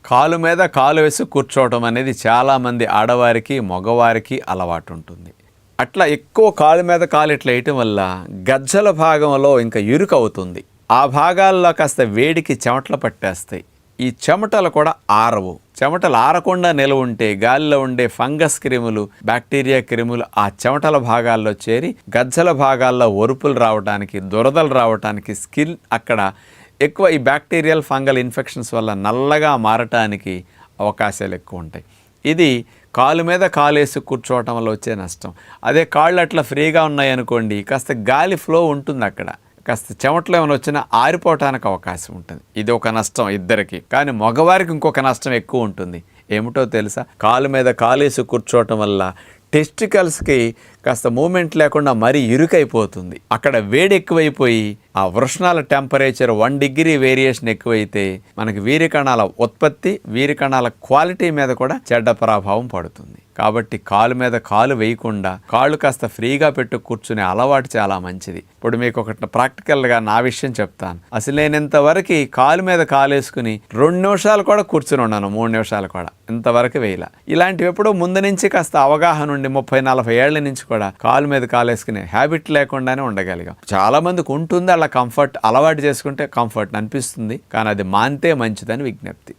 కాలు మీద కాలు వేసి కూర్చోవటం అనేది చాలామంది ఆడవారికి మగవారికి అలవాటు ఉంటుంది. అట్లా ఎక్కువ కాలు మీద కాలు ఇట్లా వేయటం వల్ల గజ్జల భాగంలో ఇంకా ఇరుకు అవుతుంది. ఆ భాగాల్లో కాస్త వేడికి చెమటలు పట్టేస్తాయి. ఈ చెమటలు కూడా ఆరవు. చెమటలు ఆరకుండా నిలవ ఉంటే గాలిలో ఉండే ఫంగస్ క్రిములు, బ్యాక్టీరియా క్రిములు ఆ చెమటల భాగాల్లో చేరి గజ్జల భాగాల్లో ఒరుపులు రావడానికి, దురదలు రావడానికి, స్కిన్ అక్కడ ఎక్కువ ఈ బ్యాక్టీరియల్ ఫంగల్ ఇన్ఫెక్షన్స్ వల్ల నల్లగా మారటానికి అవకాశాలు ఎక్కువ ఉంటాయి. ఇది కాలు మీద కాలేసి కూర్చోవటం వల్ల వచ్చే నష్టం. అదే కాళ్ళు అట్లా ఫ్రీగా ఉన్నాయనుకోండి, కాస్త గాలి ఫ్లో ఉంటుంది, అక్కడ కాస్త చెమటలు ఏమైనా వచ్చినా ఆరిపోవటానికి అవకాశం ఉంటుంది. ఇది ఒక నష్టం ఇద్దరికి. కానీ మగవారికి ఇంకొక నష్టం ఎక్కువ ఉంటుంది. ఏమిటో తెలుసా? కాలు మీద కాలేసి కూర్చోవటం వల్ల టెస్టికల్స్కి కాస్త మూమెంట్ లేకుండా మరీ ఇరుకైపోతుంది. అక్కడ వేడి ఎక్కువైపోయి ఆ వృషణాల టెంపరేచర్ 1 డిగ్రీ వేరియేషన్ ఎక్కువైతే మనకి వీర్యకణాల ఉత్పత్తి, వీర్యకణాల క్వాలిటీ మీద కూడా చెడ్డ ప్రభావం పడుతుంది. కాబట్టి కాలు మీద కాలు వేయకుండా కాళ్ళు కాస్త ఫ్రీగా పెట్టు కూర్చునే అలవాటు చాలా మంచిది. ఇప్పుడు మీకు ఒకటి ప్రాక్టికల్గా నా విషయం చెప్తాను. అసలు నేను ఇంతవరకు కాలు మీద కాలు వేసుకుని 2 నిమిషాలు కూడా కూర్చుని ఉన్నాను, 3 నిమిషాలు కూడా ఇంతవరకు వేయలా. ఇలాంటివి ఎప్పుడో ముందు నుంచి కాస్త అవగాహన ఉండి 30-40 ఏళ్ల నుంచి కూడా కాలు మీద కాలు వేసుకునే హ్యాబిట్ లేకుండానే ఉండగలిగాం. చాలా మందికి ఉంటుంది అలా కంఫర్ట్, అలవాటు చేసుకుంటే కంఫర్ట్ అనిపిస్తుంది, కానీ అది మానితే మంచిదని విజ్ఞప్తి.